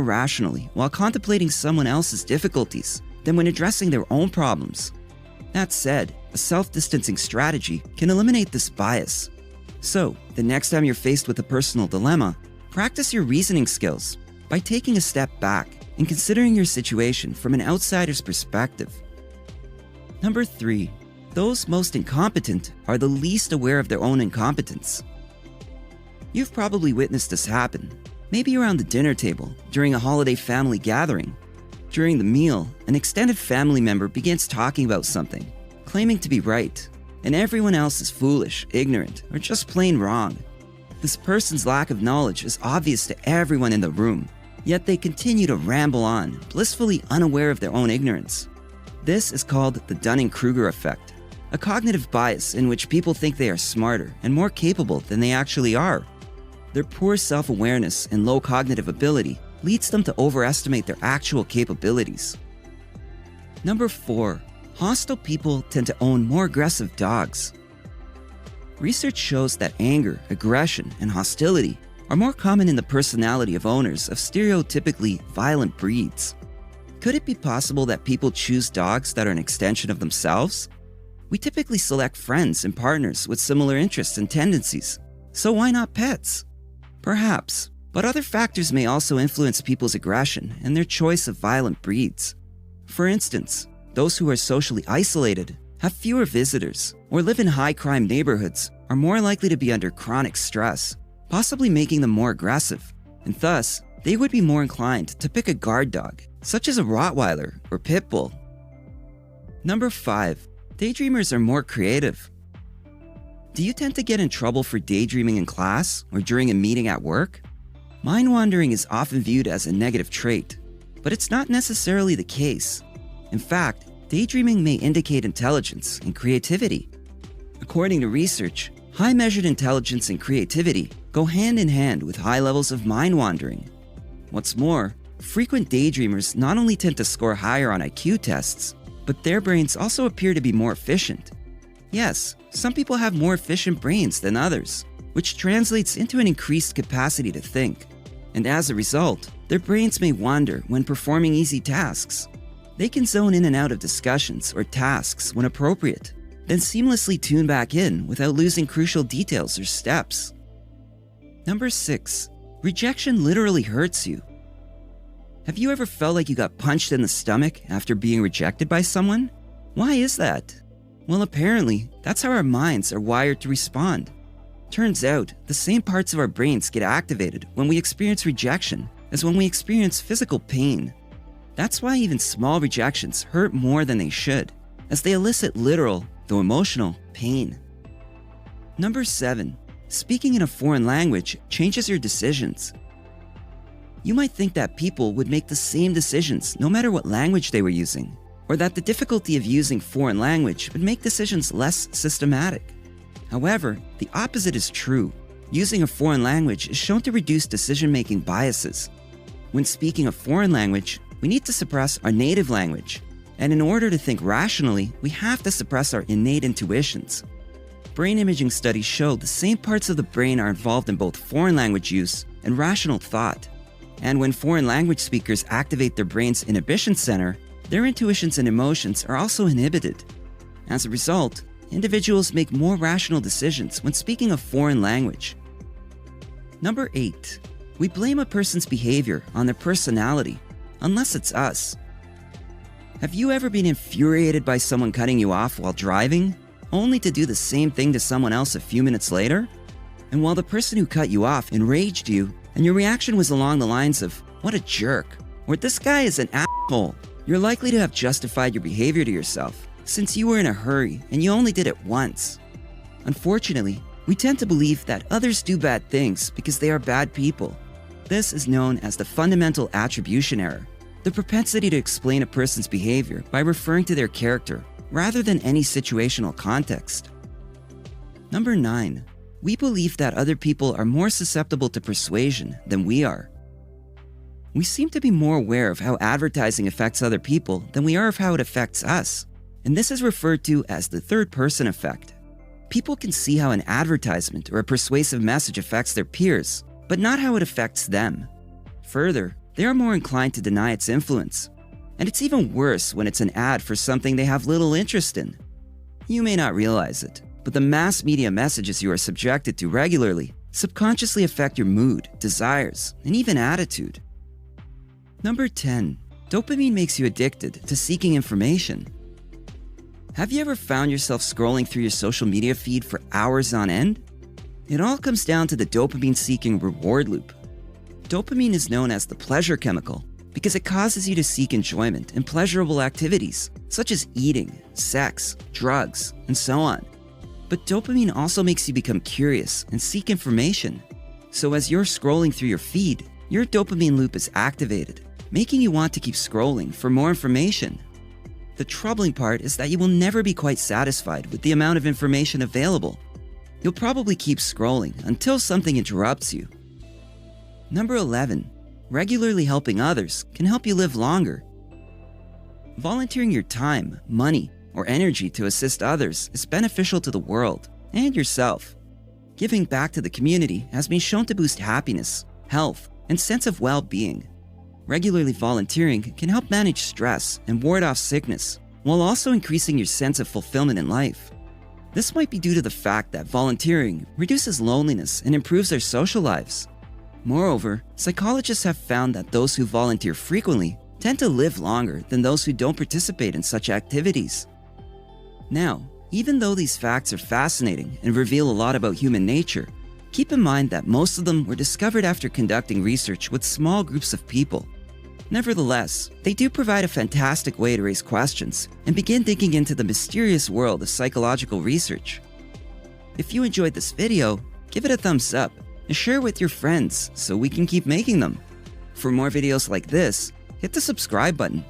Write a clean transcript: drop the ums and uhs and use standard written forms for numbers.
rationally while contemplating someone else's difficulties than when addressing their own problems. That said, a self-distancing strategy can eliminate this bias. So, the next time you're faced with a personal dilemma, practice your reasoning skills by taking a step back and considering your situation from an outsider's perspective. Number 3. Those most incompetent are the least aware of their own incompetence. You've probably witnessed this happen, maybe around the dinner table, during a holiday family gathering. During the meal, an extended family member begins talking about something, claiming to be right, and everyone else is foolish, ignorant, or just plain wrong. This person's lack of knowledge is obvious to everyone in the room, yet they continue to ramble on, blissfully unaware of their own ignorance. This is called the Dunning-Kruger effect, a cognitive bias in which people think they are smarter and more capable than they actually are. Their poor self-awareness and low cognitive ability leads them to overestimate their actual capabilities. Number 4. Hostile people tend to own more aggressive dogs. Research shows that anger, aggression, and hostility are more common in the personality of owners of stereotypically violent breeds. Could it be possible that people choose dogs that are an extension of themselves? We typically select friends and partners with similar interests and tendencies, so why not pets? Perhaps, but other factors may also influence people's aggression and their choice of violent breeds. For instance, those who are socially isolated, have fewer visitors, or live in high-crime neighborhoods are more likely to be under chronic stress, possibly making them more aggressive, and thus, they would be more inclined to pick a guard dog, such as a Rottweiler or Pit Bull. Number 5. Daydreamers are more creative. Do you tend to get in trouble for daydreaming in class or during a meeting at work? Mind wandering is often viewed as a negative trait, but it's not necessarily the case. In fact, daydreaming may indicate intelligence and creativity. According to research, high measured intelligence and creativity go hand in hand with high levels of mind wandering. What's more, frequent daydreamers not only tend to score higher on IQ tests, but their brains also appear to be more efficient. Yes, some people have more efficient brains than others, which translates into an increased capacity to think. And as a result, their brains may wander when performing easy tasks. They can zone in and out of discussions or tasks when appropriate, then seamlessly tune back in without losing crucial details or steps. Number 6. Rejection literally hurts you. Have you ever felt like you got punched in the stomach after being rejected by someone? Why is that? Well, apparently, that's how our minds are wired to respond. Turns out, the same parts of our brains get activated when we experience rejection as when we experience physical pain. That's why even small rejections hurt more than they should, as they elicit literal, though emotional, pain. Number 7. Speaking in a foreign language changes your decisions. You might think that people would make the same decisions no matter what language they were using, or that the difficulty of using foreign language would make decisions less systematic. However, the opposite is true. Using a foreign language is shown to reduce decision-making biases. When speaking a foreign language, we need to suppress our native language, and in order to think rationally, we have to suppress our innate intuitions. Brain imaging studies show the same parts of the brain are involved in both foreign language use and rational thought. And when foreign language speakers activate their brain's inhibition center, their intuitions and emotions are also inhibited. As a result, individuals make more rational decisions when speaking a foreign language. Number 8. We blame a person's behavior on their personality, unless it's us. Have you ever been infuriated by someone cutting you off while driving, only to do the same thing to someone else a few minutes later? And while the person who cut you off enraged you, and your reaction was along the lines of, "What a jerk," or "This guy is an asshole," you're likely to have justified your behavior to yourself, since you were in a hurry and you only did it once. Unfortunately, we tend to believe that others do bad things because they are bad people. This is known as the fundamental attribution error, the propensity to explain a person's behavior by referring to their character rather than any situational context. Number 9. We believe that other people are more susceptible to persuasion than we are. We seem to be more aware of how advertising affects other people than we are of how it affects us, and this is referred to as the third-person effect. People can see how an advertisement or a persuasive message affects their peers, but not how it affects them. Further, they are more inclined to deny its influence. And it's even worse when it's an ad for something they have little interest in. You may not realize it, but the mass media messages you are subjected to regularly subconsciously affect your mood, desires, and even attitude. Number 10. Dopamine makes you addicted to seeking information. Have you ever found yourself scrolling through your social media feed for hours on end? It all comes down to the dopamine-seeking reward loop. Dopamine is known as the pleasure chemical because it causes you to seek enjoyment in pleasurable activities such as eating, sex, drugs, and so on. But dopamine also makes you become curious and seek information. So as you're scrolling through your feed, your dopamine loop is activated, making you want to keep scrolling for more information. The troubling part is that you will never be quite satisfied with the amount of information available. You'll probably keep scrolling until something interrupts you. Number 11. Regularly helping others can help you live longer. Volunteering your time, money, or energy to assist others is beneficial to the world and yourself. Giving back to the community has been shown to boost happiness, health, and sense of well-being. Regularly volunteering can help manage stress and ward off sickness, while also increasing your sense of fulfillment in life. This might be due to the fact that volunteering reduces loneliness and improves our social lives. Moreover, psychologists have found that those who volunteer frequently tend to live longer than those who don't participate in such activities. Now, even though these facts are fascinating and reveal a lot about human nature, keep in mind that most of them were discovered after conducting research with small groups of people. Nevertheless, they do provide a fantastic way to raise questions and begin digging into the mysterious world of psychological research. If you enjoyed this video, give it a thumbs up and share it with your friends so we can keep making them. For more videos like this, hit the subscribe button.